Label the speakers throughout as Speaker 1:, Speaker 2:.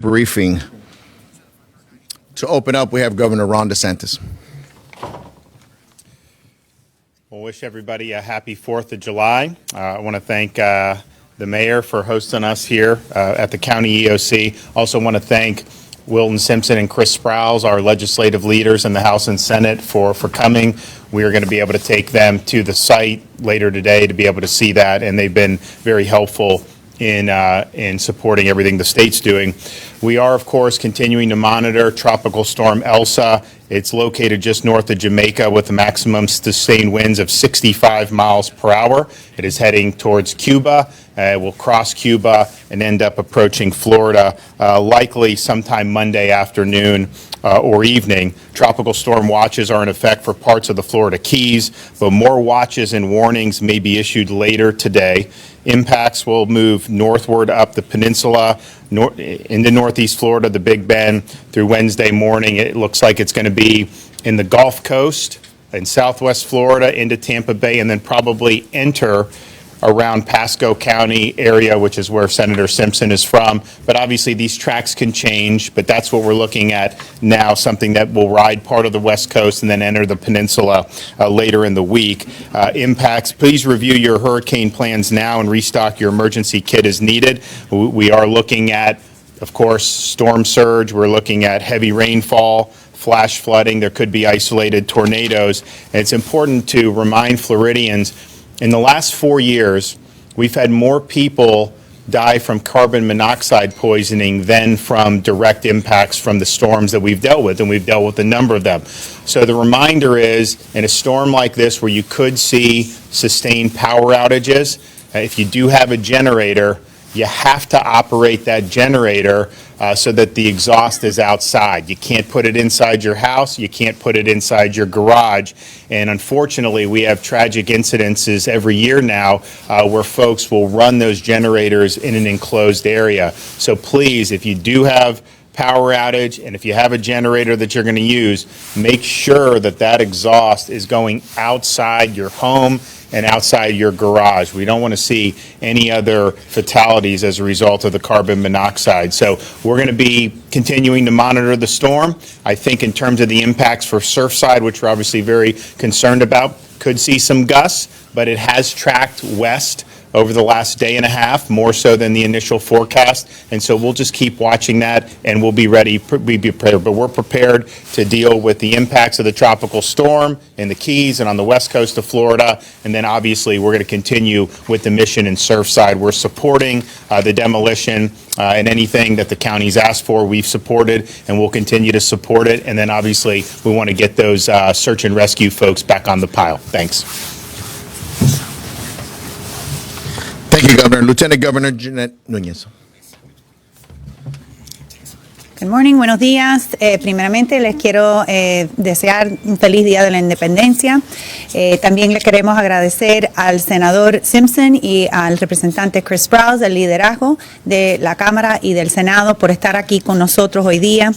Speaker 1: Briefing. To open up, we have Governor Ron DeSantis.
Speaker 2: We'll wish everybody a happy 4th of July. I want to thank the mayor for hosting us here at the county EOC. Also want to thank Wilton Simpson and Chris Sprouse, our legislative leaders in the House and Senate, for coming. We are going to be able to take them to the site later today to be able to see that, and they've been very helpful in supporting everything the state's doing. We are, of course, continuing to monitor Tropical Storm Elsa. It's located just north of Jamaica with maximum sustained winds of 65 miles per hour. It is heading towards Cuba. It will cross Cuba and end up approaching Florida, likely sometime Monday afternoon or evening. Tropical storm watches are in effect for parts of the Florida Keys, but more watches and warnings may be issued later today. Impacts will move northward up the peninsula, into northeast Florida, the Big Bend, through Wednesday morning. It looks like it's going to be in the Gulf Coast, in southwest Florida, into Tampa Bay, and then probably enter around Pasco County area, which is where Senator Simpson is from. But obviously these tracks can change, but that's what we're looking at now, something that will ride part of the West Coast and then enter the peninsula later in the week. Impacts, please review your hurricane plans now and restock your emergency kit as needed. We are looking at, of course, storm surge. We're looking at heavy rainfall, flash flooding. There could be isolated tornadoes. And it's important to remind Floridians, in the last 4 years, we've had more people die from carbon monoxide poisoning than from direct impacts from the storms that we've dealt with, and we've dealt with a number of them. So the reminder is, in a storm like this where you could see sustained power outages, if you do have a generator, you have to operate that generator so that the exhaust is outside. You can't put it inside your house. You can't put it inside your garage. And unfortunately, we have tragic incidences every year now where folks will run those generators in an enclosed area. So please, if you do have power outage and if you have a generator that you're going to use, make sure that that exhaust is going outside your home and outside your garage. We don't want to see any other fatalities as a result of the carbon monoxide. So we're going to be continuing to monitor the storm. I think in terms of the impacts for Surfside, which we're obviously very concerned about, could see some gusts, but it has tracked west over the last day and a half, more so than the initial forecast. And so we'll just keep watching that, and we'll be ready, be prepared. But we're prepared to deal with the impacts of the tropical storm in the Keys and on the west coast of Florida. And then obviously we're going to continue with the mission in Surfside. We're supporting the demolition and anything that the county's asked for, we've supported, and we'll continue to support it. And then obviously we want to get those search and rescue folks back on the pile. Thanks.
Speaker 1: Thank you, Governor. Lieutenant Governor Jeanette Núñez.
Speaker 3: Good morning, buenos días. Primeramente les quiero desear un feliz Día de la Independencia. También le queremos agradecer al senador Simpson y al representante Chris Sprouse del liderazgo de la Cámara y del Senado por estar aquí con nosotros hoy día.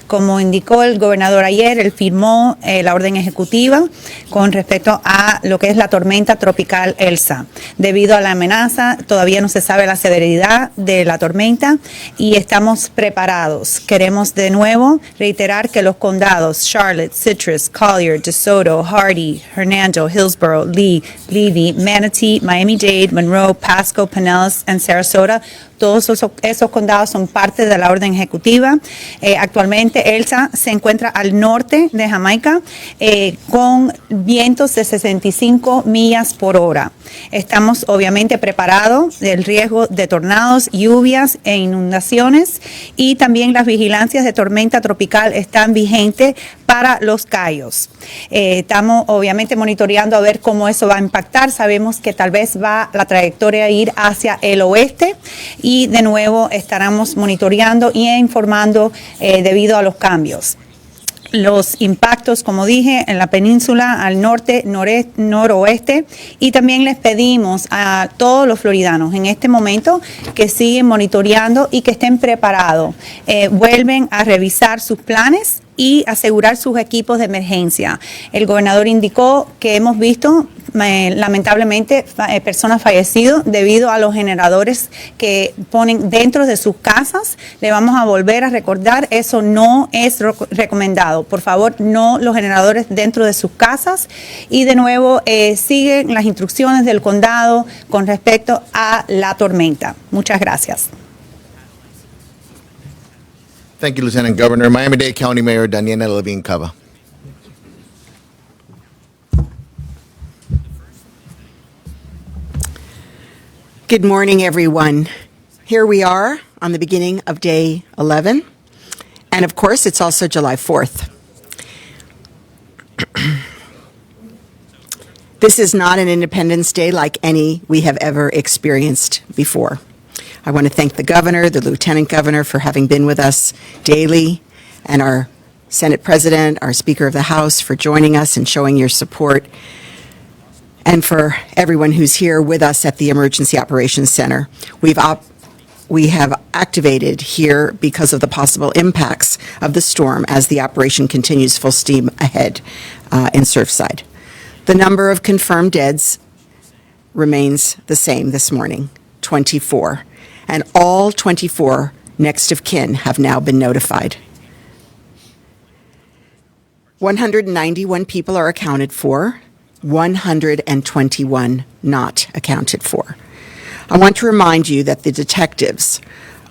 Speaker 3: Como indicó el gobernador ayer, él firmó la orden ejecutiva con respecto a lo que es la tormenta tropical Elsa. Debido a la amenaza, todavía no se sabe la severidad de la tormenta y estamos preparados. Queremos de nuevo reiterar que los condados Charlotte, Citrus, Collier, DeSoto, Hardy, Hernando, Hillsborough, Lee, Levy, Manatee, Miami-Dade, Monroe, Pasco, Pinellas y Sarasota, todos esos condados son parte de la orden ejecutiva. Actualmente Elsa se encuentra al norte de Jamaica con vientos de 65 millas por hora. Estamos obviamente preparados del riesgo de tornados, lluvias e inundaciones, y también las vigilancias de tormenta tropical están vigentes para los Cayos. Estamos obviamente monitoreando a ver cómo eso va a impactar. Sabemos que tal vez va la trayectoria a ir hacia el oeste, y de nuevo estaremos monitoreando y informando debido a los cambios. Los impactos, como dije, en la península, al norte, noroeste, y también les pedimos a todos los floridanos en este momento que siguen monitoreando y que estén preparados. Vuelven a revisar sus planes y asegurar sus equipos de emergencia. El gobernador indicó que hemos visto lamentablemente personas fallecidas debido a los generadores que ponen dentro de sus casas. Le vamos a volver a recordar, eso no es recomendado. Por favor, no los generadores dentro de sus casas. Y de nuevo, siguen las instrucciones del condado con respecto a la tormenta. Muchas gracias.
Speaker 1: Thank you, Lieutenant Governor. Miami-Dade County Mayor Dania Levine Cava.
Speaker 4: Good morning, everyone. Here we are on the beginning of day 11, and of course, it's also July 4th. This is not an Independence Day like any we have ever experienced before. I want to thank the governor, the lieutenant governor for having been with us daily, and our Senate President, our Speaker of the House for joining us and showing your support, and for everyone who's here with us at the Emergency Operations Center. We have activated here because of the possible impacts of the storm as the operation continues full steam ahead in Surfside. The number of confirmed deaths remains the same this morning, 24, and all 24 next of kin have now been notified. 191 people are accounted for, 121 not accounted for. I want to remind you that the detectives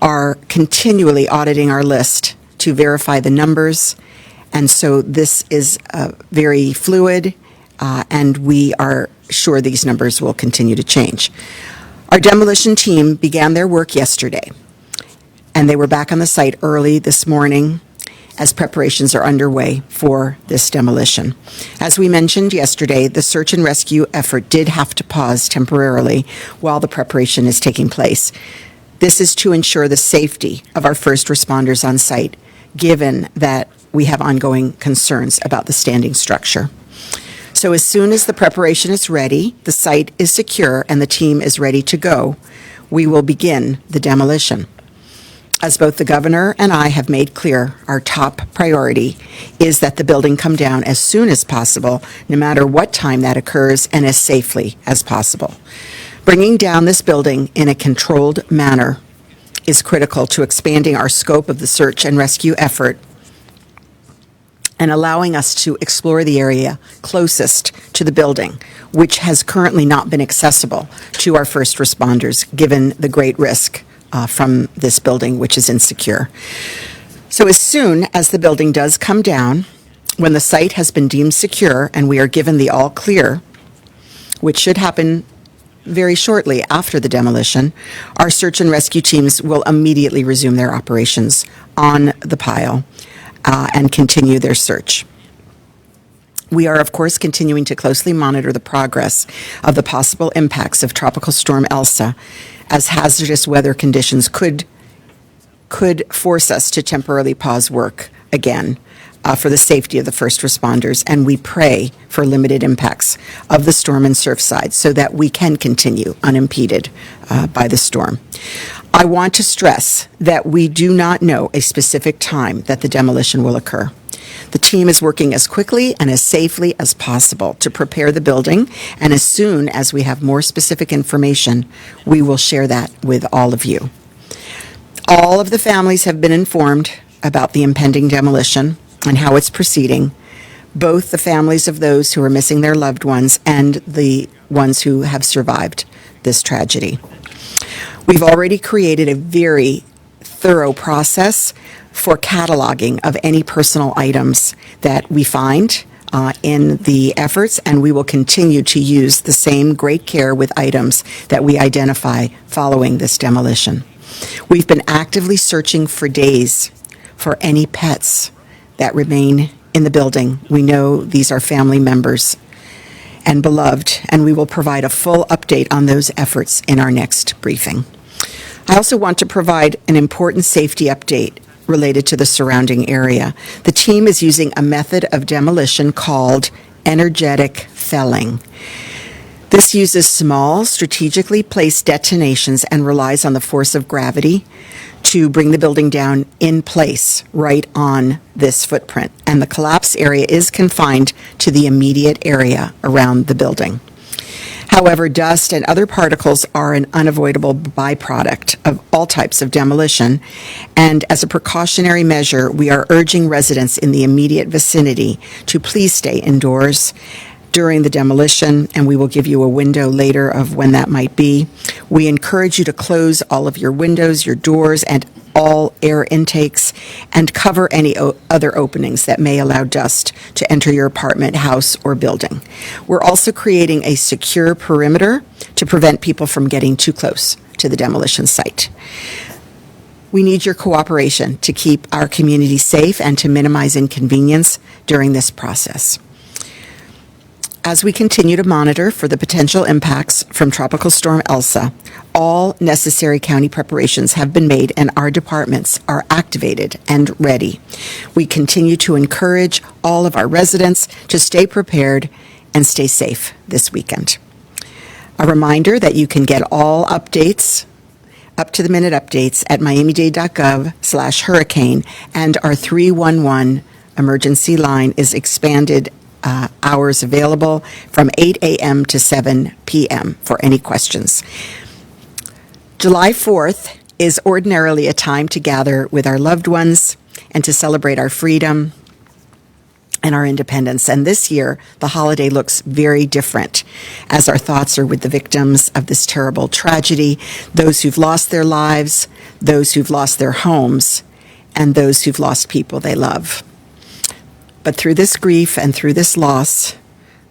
Speaker 4: are continually auditing our list to verify the numbers, and so this is very fluid, and we are sure these numbers will continue to change. Our demolition team began their work yesterday, and they were back on the site early this morning as preparations are underway for this demolition. As we mentioned yesterday, the search and rescue effort did have to pause temporarily while the preparation is taking place. This is to ensure the safety of our first responders on site, given that we have ongoing concerns about the standing structure. So as soon as the preparation is ready, the site is secure, and the team is ready to go, we will begin the demolition. As both the governor and I have made clear, our top priority is that the building come down as soon as possible, no matter what time that occurs, and as safely as possible. Bringing down this building in a controlled manner is critical to expanding our scope of the search and rescue effort and allowing us to explore the area closest to the building, which has currently not been accessible to our first responders, given the great risk from this building, which is insecure. So as soon as the building does come down, when the site has been deemed secure and we are given the all clear, which should happen very shortly after the demolition, our search and rescue teams will immediately resume their operations on the pile and continue their search. We are, of course, continuing to closely monitor the progress of the possible impacts of Tropical Storm Elsa, as hazardous weather conditions could force us to temporarily pause work again for the safety of the first responders, and we pray for limited impacts of the storm in Surfside so that we can continue unimpeded by the storm. I want to stress that we do not know a specific time that the demolition will occur. The team is working as quickly and as safely as possible to prepare the building, and as soon as we have more specific information, we will share that with all of you. All of the families have been informed about the impending demolition and how it's proceeding, both the families of those who are missing their loved ones and the ones who have survived this tragedy. We've already created a very thorough process for cataloging of any personal items that we find in the efforts, and we will continue to use the same great care with items that we identify following this demolition. We've been actively searching for days for any pets that remain in the building. We know these are family members and beloved, and we will provide a full update on those efforts in our next briefing. I also want to provide an important safety update related to the surrounding area. The team is using a method of demolition called energetic felling. This uses small, strategically placed detonations and relies on the force of gravity to bring the building down in place right on this footprint. And the collapse area is confined to the immediate area around the building. However, dust and other particles are an unavoidable byproduct of all types of demolition, and as a precautionary measure, we are urging residents in the immediate vicinity to please stay indoors during the demolition, and we will give you a window later of when that might be. We encourage you to close all of your windows, your doors, and all air intakes, and cover any other openings that may allow dust to enter your apartment, house, or building. We're also creating a secure perimeter to prevent people from getting too close to the demolition site. We need your cooperation to keep our community safe and to minimize inconvenience during this process. As we continue to monitor for the potential impacts from Tropical Storm Elsa, all necessary county preparations have been made and our departments are activated and ready. We continue to encourage all of our residents to stay prepared and stay safe this weekend. A reminder that you can get all updates, up-to-the-minute updates at miamidade.gov/hurricane, and our 311 emergency line is expanded hours available from 8 a.m. to 7 p.m. for any questions. July 4th is ordinarily a time to gather with our loved ones and to celebrate our freedom and our independence. And this year, the holiday looks very different as our thoughts are with the victims of this terrible tragedy, those who've lost their lives, those who've lost their homes, and those who've lost people they love. But through this grief and through this loss,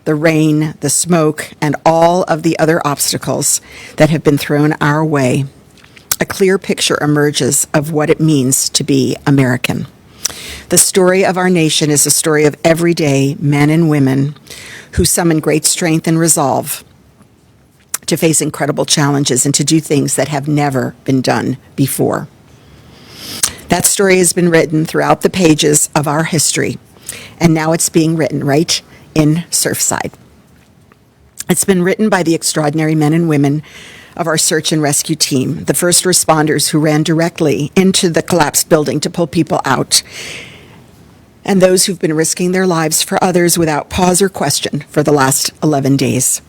Speaker 4: the rain, the smoke, and all of the other obstacles that have been thrown our way, a clear picture emerges of what it means to be American. The story of our nation is a story of everyday men and women who summon great strength and resolve to face incredible challenges and to do things that have never been done before. That story has been written throughout the pages of our history, and now it's being written right in Surfside. It's been written by the extraordinary men and women of our search and rescue team, the first responders who ran directly into the collapsed building to pull people out, and those who've been risking their lives for others without pause or question for the last 11 days.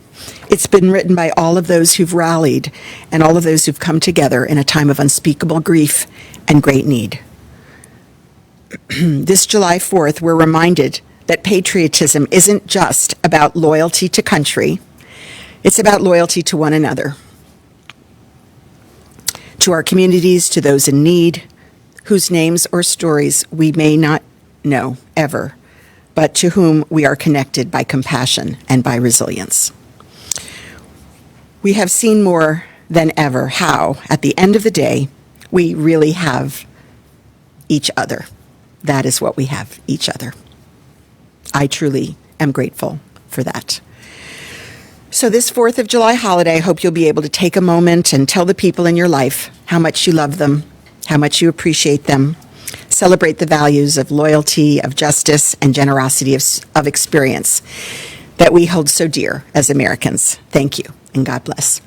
Speaker 4: It's been written by all of those who've rallied and all of those who've come together in a time of unspeakable grief and great need. This July 4th, we're reminded that patriotism isn't just about loyalty to country, it's about loyalty to one another, to our communities, to those in need, whose names or stories we may not know ever, but to whom we are connected by compassion and by resilience. We have seen more than ever how, at the end of the day, we really have each other. That is what we have, each other. I truly am grateful for that. So this 4th of July holiday, I hope you'll be able to take a moment and tell the people in your life how much you love them, how much you appreciate them. Celebrate the values of loyalty, of justice, and generosity of experience that we hold so dear as Americans. Thank you, and God bless.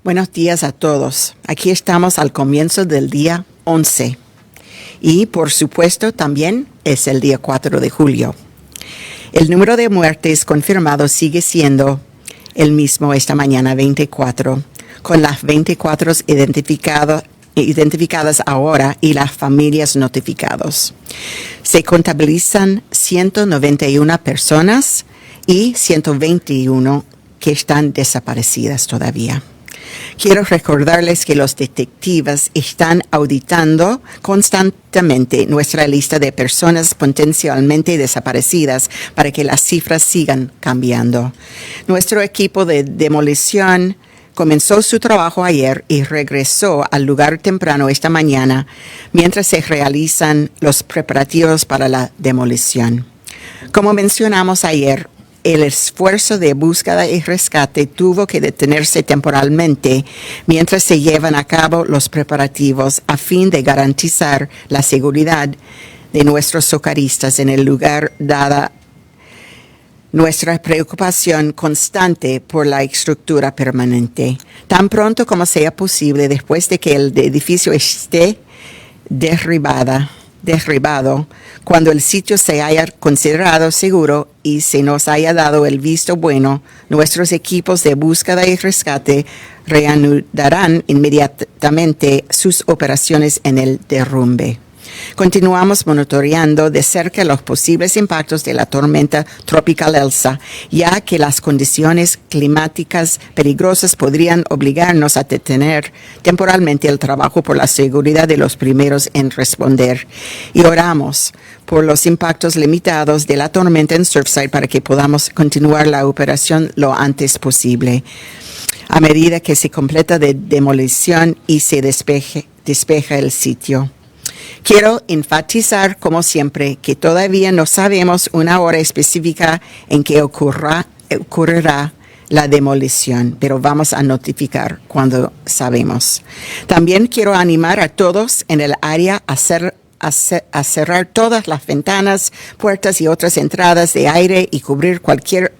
Speaker 4: Buenos días a todos. Aquí estamos al comienzo del día 11. Y, por supuesto, también es el día 4 de julio. El número de muertes confirmados sigue siendo el mismo esta mañana, 24, con las 24 identificadas ahora y las familias notificados. Se contabilizan 191 personas y 121 que están desaparecidas todavía. Quiero recordarles que los detectives están auditando constantemente nuestra lista de personas potencialmente desaparecidas para que las cifras sigan cambiando. Nuestro equipo de demolición comenzó su trabajo ayer y regresó al lugar temprano esta mañana mientras se realizan los preparativos para la demolición. Como mencionamos ayer, el esfuerzo de búsqueda y rescate tuvo que detenerse temporalmente mientras se llevan a cabo los preparativos a fin de garantizar la seguridad de nuestros socorristas en el lugar, dada nuestra preocupación constante por la estructura permanente. Tan pronto como sea posible, después de que el edificio esté derribado, derribado cuando el sitio se haya considerado seguro y se nos haya dado el visto bueno. Nuestros equipos de búsqueda y rescate reanudarán inmediatamente sus operaciones en el derrumbe. Continuamos monitoreando de cerca los posibles impactos de la tormenta Tropical Elsa, ya que las condiciones climáticas peligrosas podrían obligarnos a detener temporalmente el trabajo por la seguridad de los primeros en responder. Y oramos por los impactos limitados de la tormenta en Surfside para que podamos continuar la operación lo antes posible, a medida que se completa de demolición y se despeja el sitio. Quiero enfatizar, como siempre, que todavía no sabemos una hora específica en que ocurrirá la demolición, pero vamos a notificar cuando sabemos. También quiero animar a todos en el área a cerrar todas las ventanas, puertas y otras entradas de aire y cubrir cualquier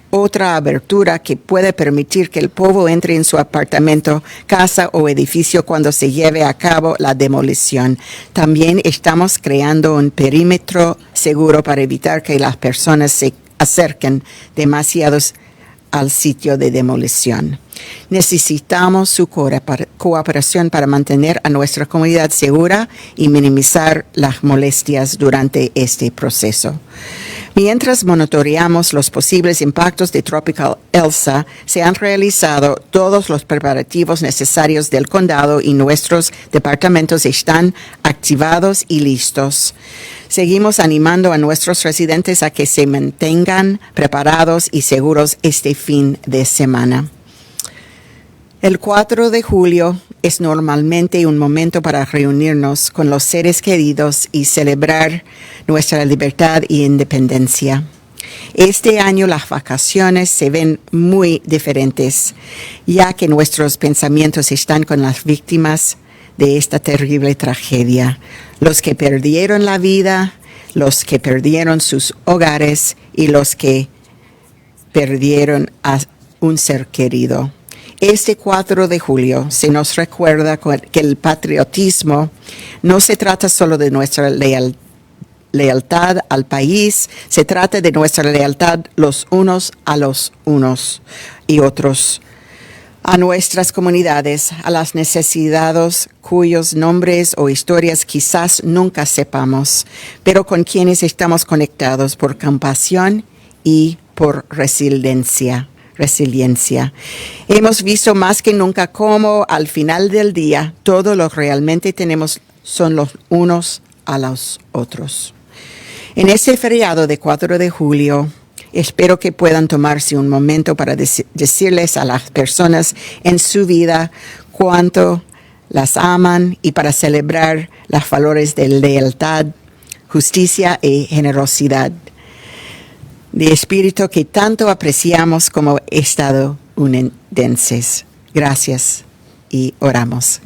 Speaker 4: otra abertura que puede permitir que el polvo entre en su apartamento, casa o edificio cuando se lleve a cabo la demolición. También estamos creando un perímetro seguro para evitar que las personas se acerquen demasiados al sitio de demolición. Necesitamos su cooperación para mantener a nuestra comunidad segura y minimizar las molestias durante este proceso. Mientras monitoreamos los posibles impactos de Tropical Elsa, se han realizado todos los preparativos necesarios del condado y nuestros departamentos están activados y listos. Seguimos animando a nuestros residentes a que se mantengan preparados y seguros este fin de semana. El 4 de julio es normalmente un momento para reunirnos con los seres queridos y celebrar nuestra libertad e independencia. Este año las vacaciones se ven muy diferentes, ya que nuestros pensamientos están con las víctimas de esta terrible tragedia, los que perdieron la vida, los que perdieron sus hogares y los que perdieron a un ser querido. Este 4 de julio se nos recuerda que el patriotismo no se trata solo de nuestra lealtad al país, se trata de nuestra lealtad los unos a los unos y otros, a nuestras comunidades, a las necesidades cuyos nombres o historias quizás nunca sepamos, pero con quienes estamos conectados por compasión y por resiliencia. Hemos visto más que nunca cómo al final del día todo lo que realmente tenemos son los unos a los otros. En este feriado de 4 de julio, espero que puedan tomarse un momento para decirles a las personas en su vida cuánto las aman y para celebrar los valores de lealtad, justicia y generosidad, de espíritu que tanto apreciamos como estadounidenses. Gracias y oramos.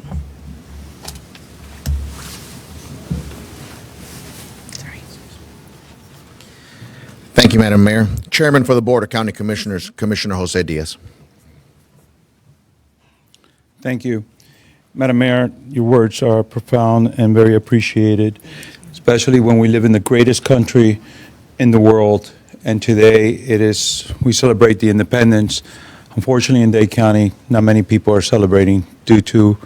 Speaker 1: Thank you, Madam Mayor. Chairman for the Board of County Commissioners, Commissioner Jose Diaz.
Speaker 5: Thank you. Madam Mayor, your words are profound and very appreciated, especially when we live in the greatest country in the world. And today we celebrate the independence. Unfortunately, in Dade County, not many people are celebrating due to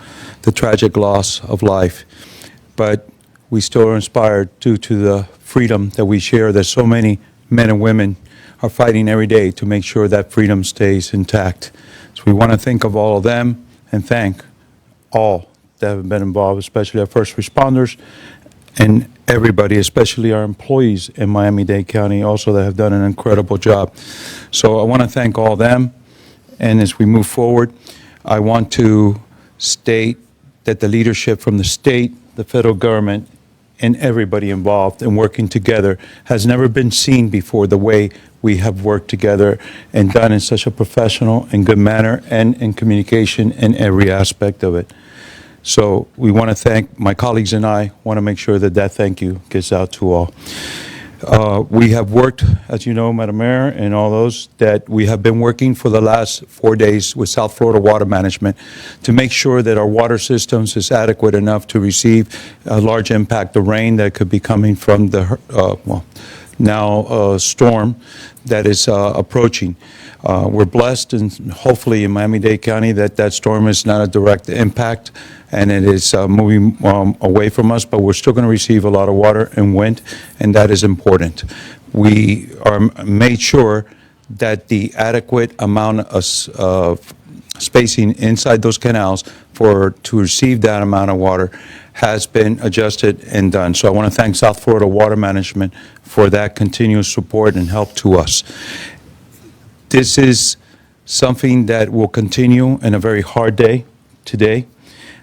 Speaker 5: the tragic loss of life. But we still are inspired due to the freedom that we share, that so many men and women are fighting every day to make sure that freedom stays intact. So we want to think of all of them and thank all that have been involved, especially our first responders and everybody, especially our employees in Miami-Dade County also that have done an incredible job. So I want to thank all of them. And as we move forward, I want to state that the leadership from the state, the federal government, and everybody involved in working together has never been seen before, the way we have worked together and done in such a professional and good manner and in communication in every aspect of it. So we want to thank my colleagues, and I want to make sure that that thank you gets out to all. We have worked, as you know, Madam Mayor, and all those, that we have been working for the last 4 days with South Florida Water Management to make sure that our water systems is adequate enough to receive a large impact of rain that could be coming from the, storm that is approaching. We're blessed, and hopefully in Miami-Dade County, that storm is not a direct impact and it is moving away from us, but we're still going to receive a lot of water and wind, and that is important. We are made sure that the adequate amount of spacing inside those canals to receive that amount of water has been adjusted and done. So I want to thank South Florida Water Management for that continuous support and help to us. This is something that will continue in a very hard day today.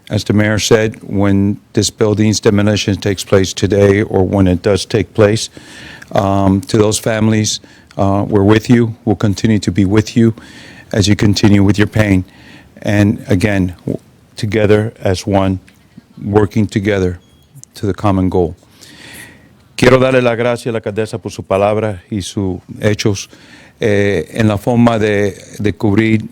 Speaker 5: As the mayor said, when this building's demolition takes place today, or when it does take place, to those families, we're with you. We'll continue to be with you as you continue with your pain. And again, together as one, working together to the common goal. Quiero darle las gracias a la alcaldesa por su palabra y sus hechos en la forma de cubrir,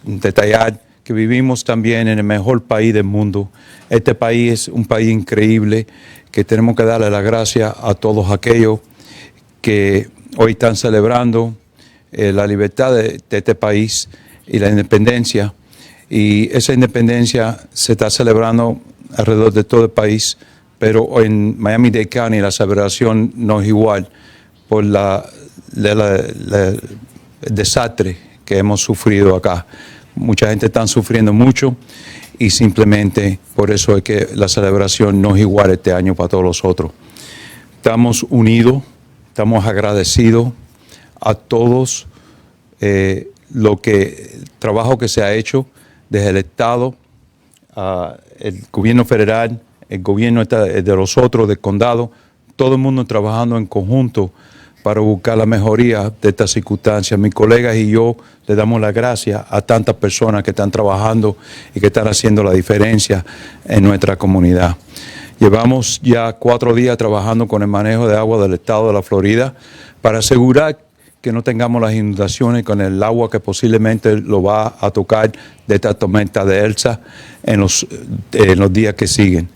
Speaker 5: detallar que vivimos también en el mejor país del mundo. Este país es un país increíble, que tenemos que darle las gracias a todos aquellos que hoy están celebrando la libertad de este país y la independencia. Y esa independencia se está celebrando alrededor de todo el país, pero en Miami-Dade County la celebración no es igual por el desastre que hemos sufrido acá. Mucha gente está sufriendo mucho y simplemente por eso es que la celebración no es igual este año para todos los otros. Estamos unidos, estamos agradecidos a todos el trabajo que se ha hecho desde el Estado, el gobierno federal, el gobierno de los otros, del condado, todo el mundo trabajando en conjunto para buscar la mejoría de estas circunstancias. Mis colegas y yo le damos las gracias a tantas personas que están trabajando y que están haciendo la diferencia en nuestra comunidad. Llevamos ya 4 días trabajando con el manejo de agua del estado de la Florida para asegurar que no tengamos las inundaciones con el agua que posiblemente lo va a tocar de esta tormenta de Elsa en los días que siguen.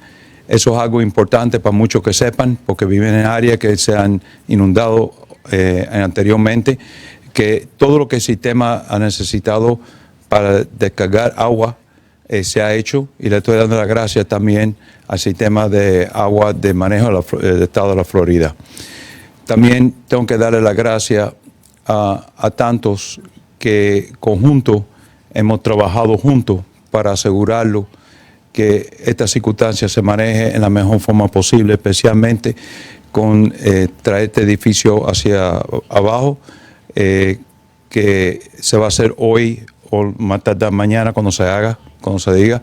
Speaker 5: Eso es algo importante para muchos que sepan, porque viven en áreas que se han inundado anteriormente, que todo lo que el sistema ha necesitado para descargar agua se ha hecho, y le estoy dando las gracias también al sistema de agua de manejo del estado de la Florida. También tengo que darle las gracias a tantos que conjuntos hemos trabajado juntos para asegurarlo que esta circunstancia se maneje en la mejor forma posible, especialmente con traer este edificio hacia abajo, que se va a hacer hoy o más tarde mañana cuando se diga,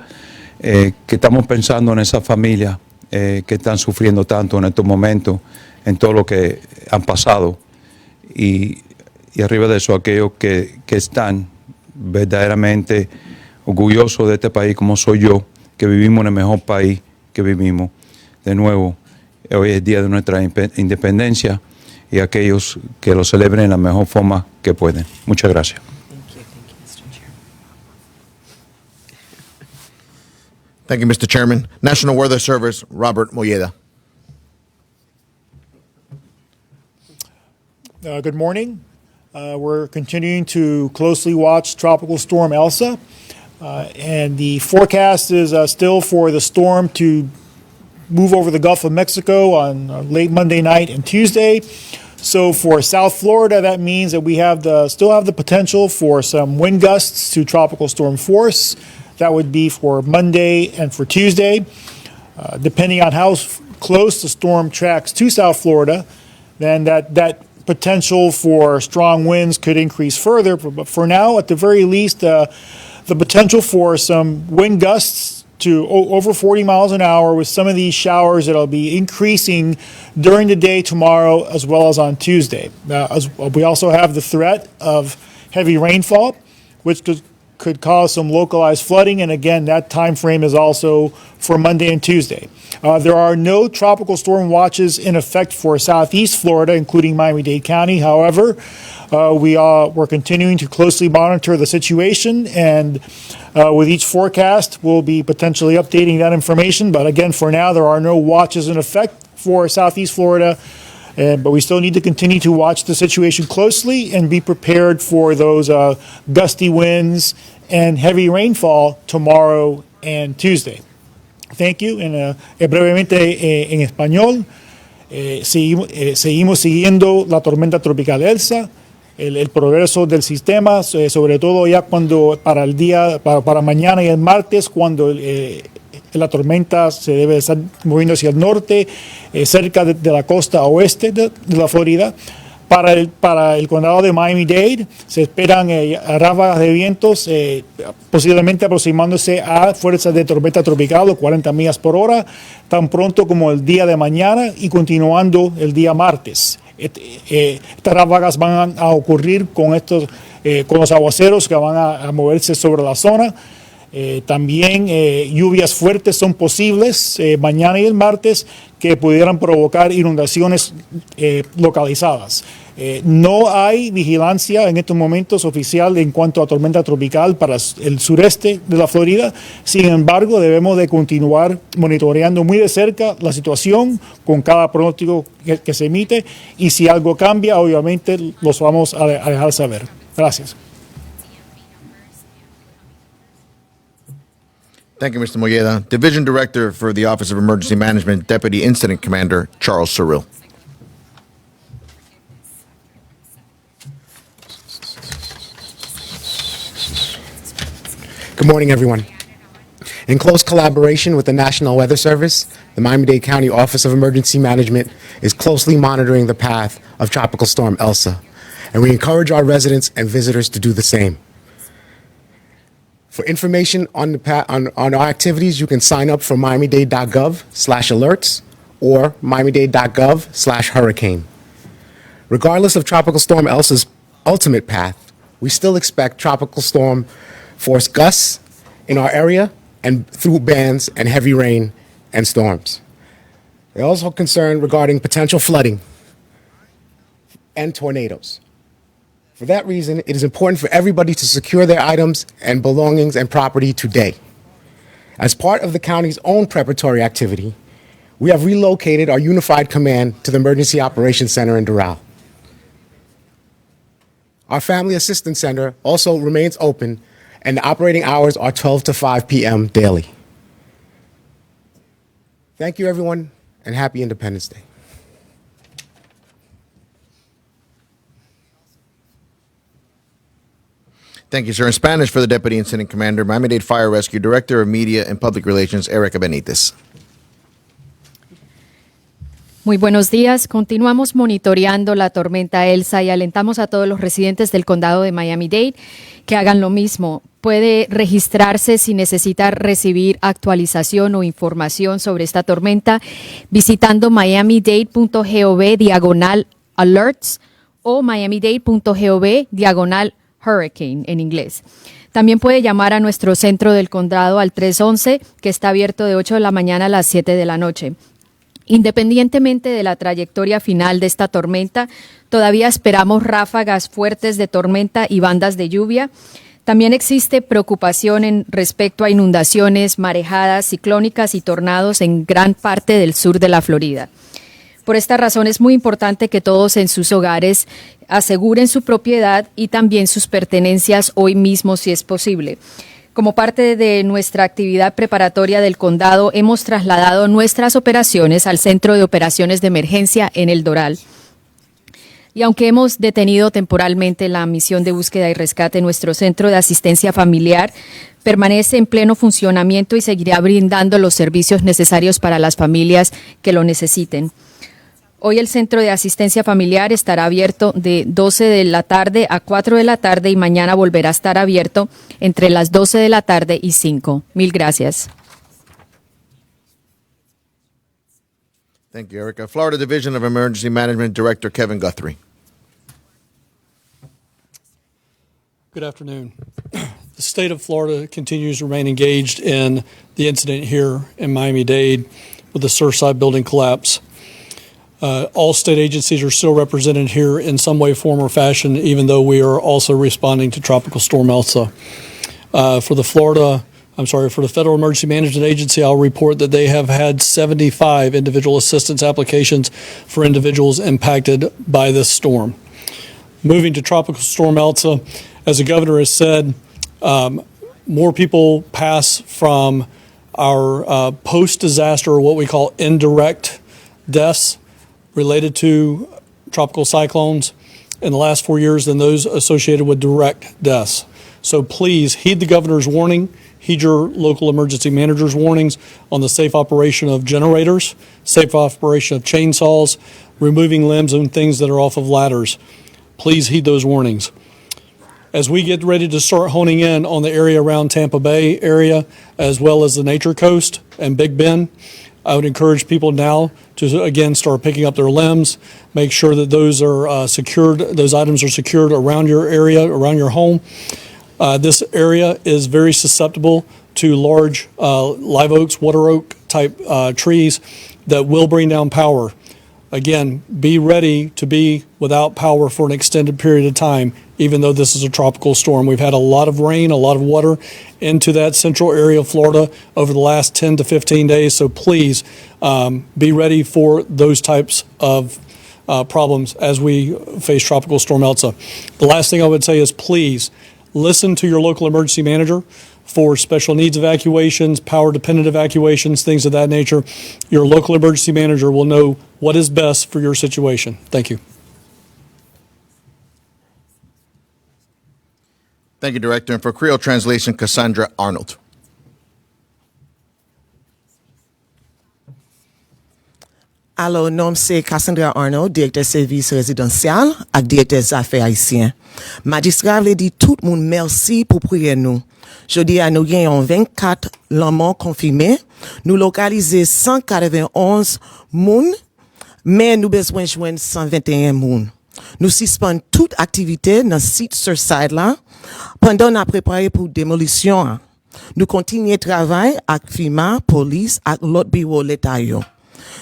Speaker 5: que estamos pensando en esas familias que están sufriendo tanto en estos momentos, en todo lo que han pasado, y arriba de eso aquellos que están verdaderamente orgullosos de este país como soy yo, que vivimos en el mejor país que vivimos. De nuevo, hoy es el día de nuestra independencia, y aquellos que lo celebren en la mejor forma que pueden. Muchas gracias.
Speaker 1: Thank you, Mr. Chairman. National Weather Service, Robert Moliere.
Speaker 6: Good morning. We're continuing to closely watch Tropical Storm Elsa, and the forecast is still for the storm to move over the Gulf of Mexico on late Monday night and Tuesday. So for South Florida, that means that we still have the potential for some wind gusts to tropical storm force. That would be for Monday and for Tuesday. Depending on how close the storm tracks to South Florida, then that potential for strong winds could increase further. But for now, at the very least, the potential for some wind gusts to over 40 miles an hour, with some of these showers that'll be increasing during the day tomorrow as well as on Tuesday. We also have the threat of heavy rainfall, which could could cause some localized flooding, and again, that time frame is also for Monday and Tuesday. There are no tropical storm watches in effect for Southeast Florida, including Miami-Dade County. However, we're continuing to closely monitor the situation, and with each forecast, we'll be potentially updating that information. But again, for now, there are no watches in effect for Southeast Florida. But we still need to continue to watch the situation closely and be prepared for those gusty winds and heavy rainfall tomorrow and Tuesday. Thank you. Brevemente en español, seguimos siguiendo la tormenta tropical Elsa, el progreso del sistema, sobre todo ya cuando para el día, para mañana y el martes, cuando la tormenta se debe estar moviendo hacia el norte, cerca de la costa oeste de la Florida. Para el condado de Miami-Dade se esperan ráfagas de vientos posiblemente aproximándose a fuerzas de tormenta tropical o 40 millas por hora, tan pronto como el día de mañana y continuando el día martes. Estas ráfagas van a ocurrir con los aguaceros que van a moverse sobre la zona. También lluvias fuertes son posibles mañana y el martes que pudieran provocar inundaciones localizadas. No hay vigilancia en estos momentos oficial en cuanto a tormenta tropical para el sureste de la Florida. Sin embargo, debemos de continuar monitoreando muy de cerca la situación con cada pronóstico que se emite, y si algo cambia, obviamente los vamos a dejar saber. Gracias.
Speaker 1: Thank you, Mr. Moliere. Division Director for the Office of Emergency Management, Deputy Incident Commander Charles Sorel.
Speaker 7: Good morning, everyone. In close collaboration with the National Weather Service, the Miami-Dade County Office of Emergency Management is closely monitoring the path of Tropical Storm Elsa, and we encourage our residents and visitors to do the same. For information on our activities, you can sign up for miamidade.gov/alerts or miamidade.gov/hurricane. Regardless of Tropical Storm Elsa's ultimate path, we still expect tropical storm force gusts in our area and through bands and heavy rain and storms. They're also concerned regarding potential flooding and tornadoes. For that reason, it is important for everybody to secure their items and belongings and property today. As part of the county's own preparatory activity, we have relocated our unified command to the Emergency Operations Center in Doral. Our Family Assistance Center also remains open, and the operating hours are 12 to 5 p.m. daily. Thank you, everyone, and happy Independence Day.
Speaker 1: Thank you, sir. In Spanish for the Deputy Incident Commander, Miami-Dade Fire Rescue Director of Media and Public Relations, Erica Benitez.
Speaker 8: Muy buenos días. Continuamos monitoreando la tormenta Elsa y alentamos a todos los residentes del condado de Miami-Dade que hagan lo mismo. Puede registrarse si necesita recibir actualización o información sobre esta tormenta visitando miamidade.gov/alerts o miamidade.gov/hurricane en inglés. También puede llamar a nuestro centro del condado al 311, que está abierto de 8 de la mañana a las 7 de la noche. Independientemente de la trayectoria final de esta tormenta, todavía esperamos ráfagas fuertes de tormenta y bandas de lluvia. También existe preocupación en respecto a inundaciones, marejadas ciclónicas y tornados en gran parte del sur de la Florida. Por esta razón es muy importante que todos en sus hogares aseguren su propiedad y también sus pertenencias hoy mismo si es posible. Como parte de nuestra actividad preparatoria del condado, hemos trasladado nuestras operaciones al Centro de Operaciones de Emergencia en El Doral. Y aunque hemos detenido temporalmente la misión de búsqueda y rescate, nuestro Centro de Asistencia Familiar permanece en pleno funcionamiento y seguirá brindando los servicios necesarios para las familias que lo necesiten. Hoy el Centro de Asistencia Familiar estará abierto de 12 de la tarde a 4 de la tarde y mañana volverá a estar abierto entre las 12 de la tarde y 5. Mil gracias.
Speaker 1: Thank you, Erica. Florida Division of Emergency Management Director Kevin Guthrie.
Speaker 9: Good afternoon. The state of Florida continues to remain engaged in the incident here in Miami-Dade with the Surfside building collapse. All state agencies are still represented here in some way, form, or fashion, even though we are also responding to Tropical Storm Elsa. For the Federal Emergency Management Agency, I'll report that they have had 75 individual assistance applications for individuals impacted by this storm. Moving to Tropical Storm Elsa, as the governor has said, more people pass from our post-disaster, or what we call indirect deaths related to tropical cyclones in the last 4 years than those associated with direct deaths. So please heed the governor's warning, heed your local emergency manager's warnings on the safe operation of generators, safe operation of chainsaws, removing limbs and things that are off of ladders. Please heed those warnings. As we get ready to start honing in on the area around Tampa Bay area, as well as the Nature Coast and Big Bend, I would encourage people now to, again, start picking up their limbs, make sure that those are secured, those items are secured around your area, around your home. This area is very susceptible to large live oaks, water oak type trees that will bring down power. Again, be ready to be without power for an extended period of time, even though this is a tropical storm. We've had a lot of rain, a lot of water into that central area of Florida over the last 10 to 15 days. So please be ready for those types of problems as we face Tropical Storm Elsa. The last thing I would say is please listen to your local emergency manager for special needs evacuations, power-dependent evacuations, things of that nature. Your local emergency manager will know what is best for your situation. Thank you.
Speaker 1: Thank you, Director. And for Creole translation, Cassandra Arnold.
Speaker 10: Alors, nom c'est Cassandra Arnold, directeur service résidentiel et directeur affaires haïtien. Magistrat vle dit tout le monde merci pour prier nous. Jeudi à nous gagnons 24 morts confirmés. Nous localisons 191 moun, mais nous besoin joindre 121 moun. Nous suspendons toute activité dans le site Surfside là pendant nous préparé pour démolition. Nous continuons travail avec FEMA, police et l'autre bureau l'État.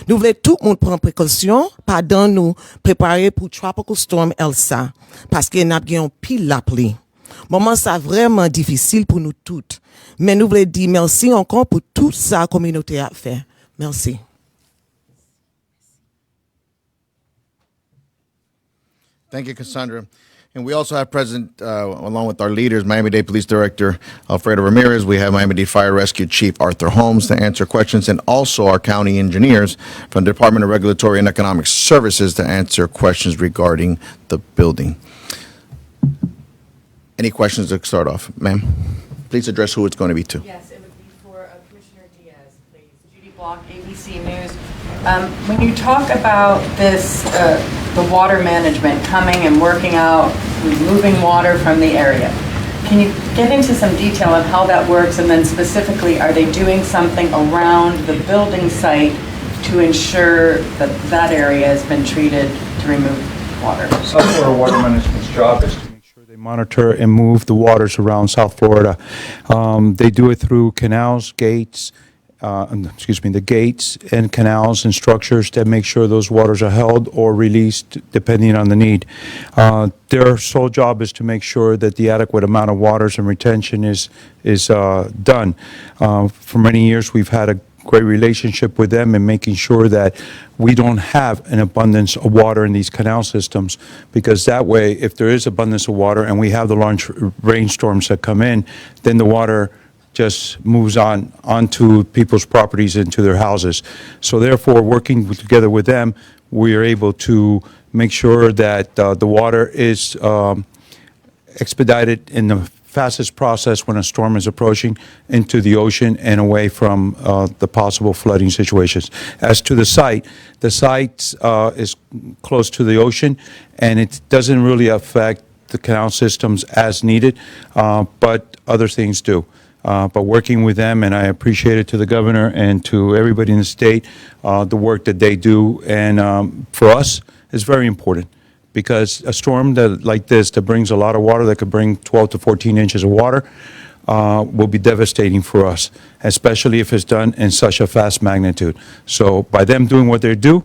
Speaker 10: Nous voulons tout le monde prendre précaution pendant nous préparer pour Tropical Storm Elsa parce que nous avons pile la pluie. Moment ça vraiment difficile pour nous toutes. Mais nous voulons dire merci encore pour tout ça la communauté a fait. Merci.
Speaker 1: Thank you, Cassandra. And we also have present, along with our leaders, Miami-Dade Police Director Alfredo Ramirez. We have Miami-Dade Fire Rescue Chief Arthur Holmes to answer questions, and also our county engineers from the Department of Regulatory and Economic Services to answer questions regarding the building. Any questions to start off? Ma'am, please address who it's going to be to.
Speaker 11: Yes, it would be for Commissioner Diaz, please. Judy Block, ABC News. When you talk about this, the water management coming and working out, removing water from the area, can you get into some detail on how that works? And then specifically, are they doing something around the building site to ensure that that area has been treated to remove water?
Speaker 5: South Florida Water Management's job is to make sure they monitor and move the waters around South Florida. They do it through canals, gates, the gates and canals and structures that make sure those waters are held or released depending on the need. Their sole job is to make sure that the adequate amount of waters and retention is done. For many years, we've had a great relationship with them in making sure that we don't have an abundance of water in these canal systems, because that way, if there is abundance of water and we have the large rainstorms that come in, then the water just moves onto people's properties, into their houses. So therefore, working together with them, we are able to make sure that the water is expedited in the fastest process when a storm is approaching into the ocean and away from the possible flooding situations. As to the site is close to the ocean, and it doesn't really affect the canal systems as needed, but other things do. But working with them, and I appreciate it to the governor and to everybody in the state, the work that they do. And for us, it's very important, because a storm like this that brings a lot of water, that could bring 12 to 14 inches of water, will be devastating for us, especially if it's done in such a fast magnitude. So by them doing what they do,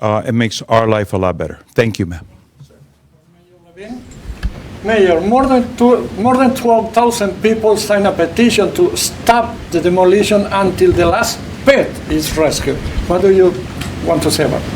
Speaker 5: it makes our life a lot better. Thank you, ma'am.
Speaker 9: Mayor, more than 12,000 people signed a petition to stop the demolition until the last pet is rescued. What do you want to say about it?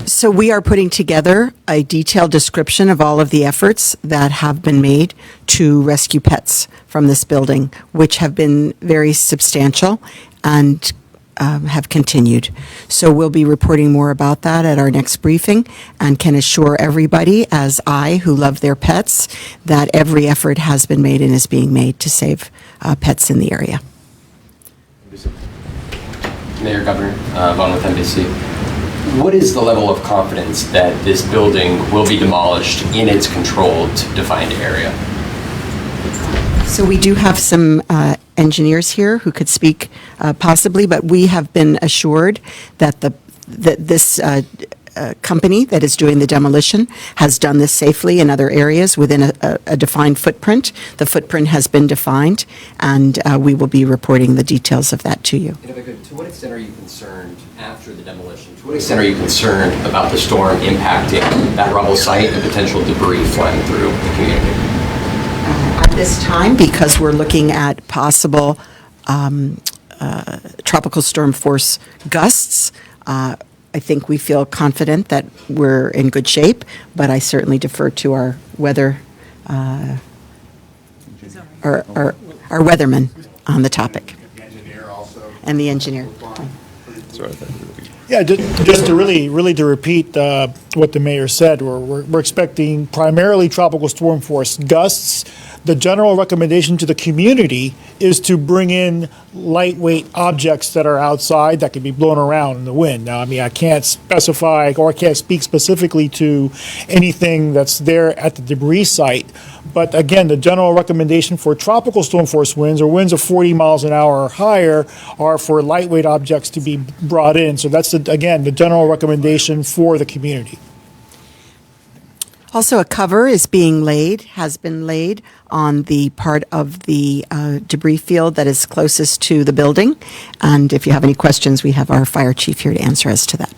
Speaker 4: So we are putting together a detailed description of all of the efforts that have been made to rescue pets from this building, which have been very substantial and have continued. So we'll be reporting more about that at our next briefing, and can assure everybody, as I, who love their pets, that every effort has been made and is being made to save pets in the area.
Speaker 12: Mayor, Governor, Vaughn with NBC. What is the level of confidence that this building will be demolished in its controlled, defined area?
Speaker 4: So we do have some engineers here who could speak possibly, but we have been assured that this company that is doing the demolition has done this safely in other areas within a defined footprint. The footprint has been defined, and we will be reporting the details of that to you.
Speaker 12: And if I could, to what extent are you concerned after the demolition? To what extent are you concerned about the storm impacting that rubble site and potential debris flying through the community?
Speaker 4: At this time, because we're looking at possible tropical storm force gusts, I think we feel confident that we're in good shape, but I certainly defer to our weather, our weatherman on the topic.
Speaker 1: The engineer also.
Speaker 4: And the engineer.
Speaker 6: Yeah, just to really to repeat what the mayor said, we're expecting primarily tropical storm force gusts. The general recommendation to the community is to bring in lightweight objects that are outside that can be blown around in the wind. Now, I mean, I can't specify or I can't speak specifically to anything that's there at the debris site. But again, the general recommendation for tropical storm force winds, or winds of 40 miles an hour or higher, are for lightweight objects to be brought in. So that's, again, the general recommendation for the community.
Speaker 4: Also, a cover has been laid on the part of the debris field that is closest to the building. And if you have any questions, we have our fire chief here to answer as to that.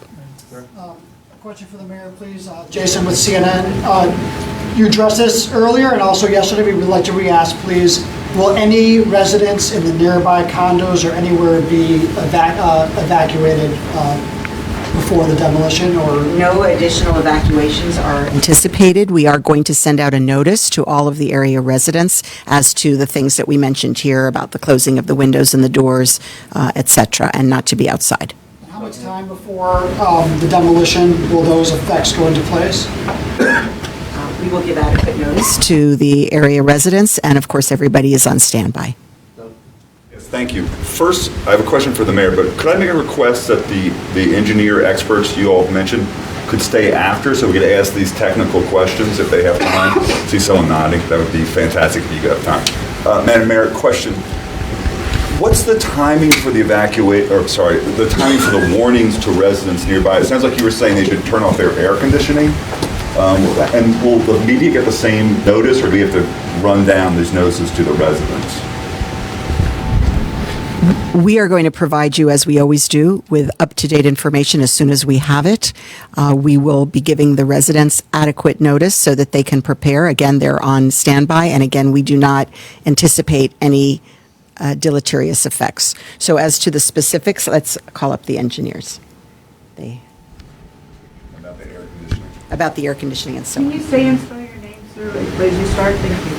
Speaker 13: A question for the mayor, please. Jason with CNN. You addressed this earlier and also yesterday. We would like to re-ask, please. Will any residents in the nearby condos or anywhere be evacuated before the demolition, or?
Speaker 4: No additional evacuations are anticipated. We are going to send out a notice to all of the area residents as to the things that we mentioned here about the closing of the windows and the doors, et cetera, and not to be outside.
Speaker 13: How much time before the demolition will those effects go into place?
Speaker 4: We will give adequate notice to the area residents, and of course, everybody is on standby.
Speaker 14: Yes, thank you. First, I have a question for the mayor, but could I make a request that the engineer experts you all mentioned could stay after so we could ask these technical questions if they have time? See someone nodding. That would be fantastic if you could have time. Madam Mayor, question. What's the timing for the the timing for the warnings to residents nearby? It sounds like you were saying they should turn off their air conditioning. And will the media get the same notice, or do we have to run down these notices to the residents?
Speaker 4: We are going to provide you, as we always do, with up-to-date information as soon as we have it. We will be giving the residents adequate notice so that they can prepare. Again, they're on standby, and again, we do not anticipate any deleterious effects. So as to the specifics, let's call up the engineers. About the air conditioning and so on.
Speaker 11: Can you say and spell your name, sir, as you start? Thank you.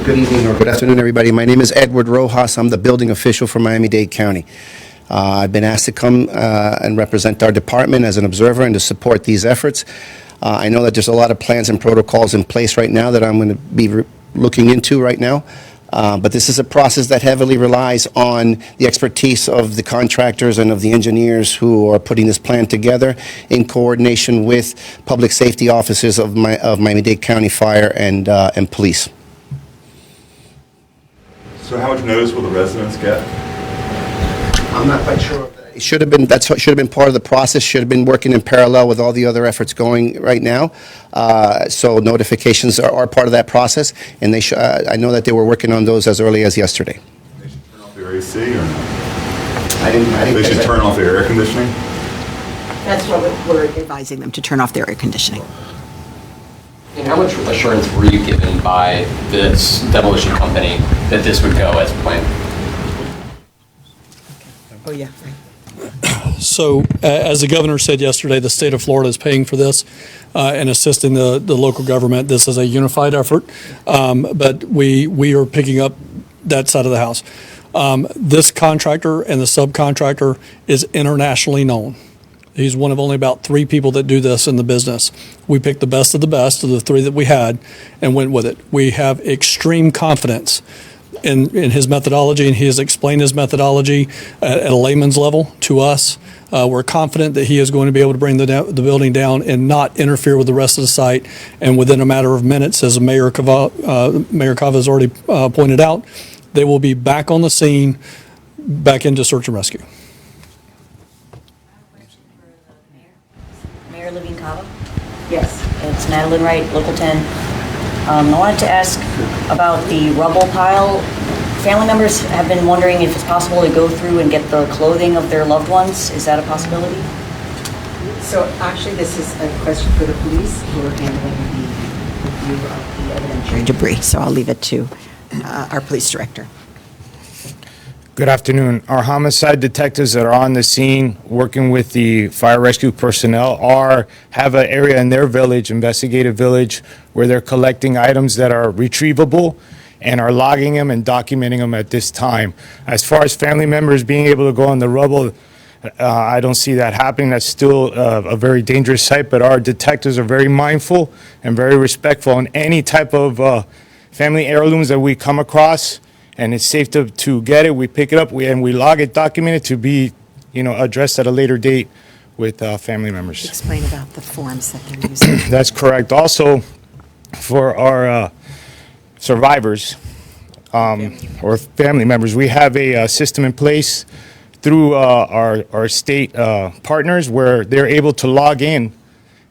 Speaker 15: Good evening or good afternoon, everybody. My name is Edward Rojas. I'm the building official for Miami-Dade County. I've been asked to come and represent our department as an observer and to support these efforts. I know that there's a lot of plans and protocols in place right now that I'm going to be looking into right now. But this is a process that heavily relies on the expertise of the contractors and of the engineers who are putting this plan together in coordination with public safety officers of Miami-Dade County Fire and Police.
Speaker 14: So how much notice will the residents get?
Speaker 15: I'm not quite sure of that. It should have been, that should have been part of the process, should have been working in parallel with all the other efforts going right now. So notifications are part of that process, and I know that they were working on those as early as yesterday.
Speaker 14: They should turn off their AC or no?
Speaker 15: I didn't
Speaker 14: They should turn off their air conditioning?
Speaker 4: That's what we're advising them, to turn off their air conditioning.
Speaker 12: And how much assurance were you given by this demolition company that this would go as planned?
Speaker 4: Oh, yeah.
Speaker 9: So, as the governor said yesterday, the state of Florida is paying for this and assisting the local government. This is a unified effort, but we are picking up that side of the house. This contractor and the subcontractor is internationally known. He's one of only about 3 people that do this in the business. We picked the best of the 3 that we had and went with it. We have extreme confidence in his methodology, and he has explained his methodology at a layman's level to us. We're confident that he is going to be able to bring the building down and not interfere with the rest of the site. And within a matter of minutes, as Mayor Cava has already pointed out, they will be back on the scene, back into search and rescue.
Speaker 16: Mayor Levine Cava? Yes. It's Madeline Wright, Local 10. I wanted to ask about the rubble pile. Family members have been wondering if it's possible to go through and get the clothing of their loved ones. Is that a possibility?
Speaker 4: So actually, this is a question for the police, who are handling the review of the evidentiary debris. So I'll leave it to our police director.
Speaker 17: Good afternoon. Our homicide detectives that are on the scene working with the fire rescue personnel have an area in their village, investigative village, where they're collecting items that are retrievable and are logging them and documenting them at this time. As far as family members being able to go on the rubble, I don't see that happening. That's still a very dangerous site, but our detectives are very mindful and very respectful on any type of family heirlooms that we come across. And it's safe to get it. We pick it up and we log it, document it to be, addressed at a later date with family members.
Speaker 4: Explain about the forms that they're using.
Speaker 17: That's correct. Also, for our survivors or family members, we have a system in place through our state partners where they're able to log in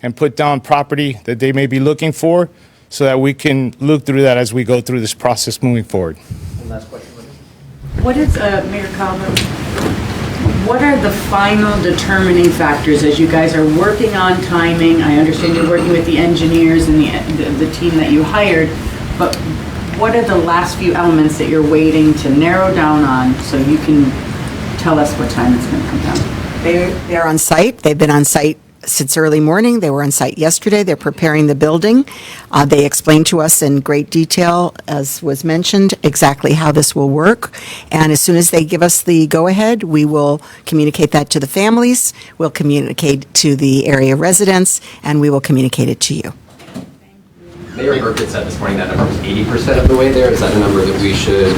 Speaker 17: and put down property that they may be looking for, so that we can look through that as we go through this process moving forward.
Speaker 12: Last question.
Speaker 11: What is, Mayor Calvin, what are the final determining factors as you guys are working on timing? I understand you're working with the engineers and the team that you hired, but what are the last few elements that you're waiting to narrow down on so you can tell us what time it's going to come down?
Speaker 4: They're on site. They've been on site since early morning. They were on site yesterday. They're preparing the building. They explained to us in great detail, as was mentioned, exactly how this will work. And as soon as they give us the go-ahead, we will communicate that to the families, we'll communicate to the area residents, and we will communicate it to you.
Speaker 12: Mayor Burkett said this morning that number was 80% of the way there. Is that a number that we should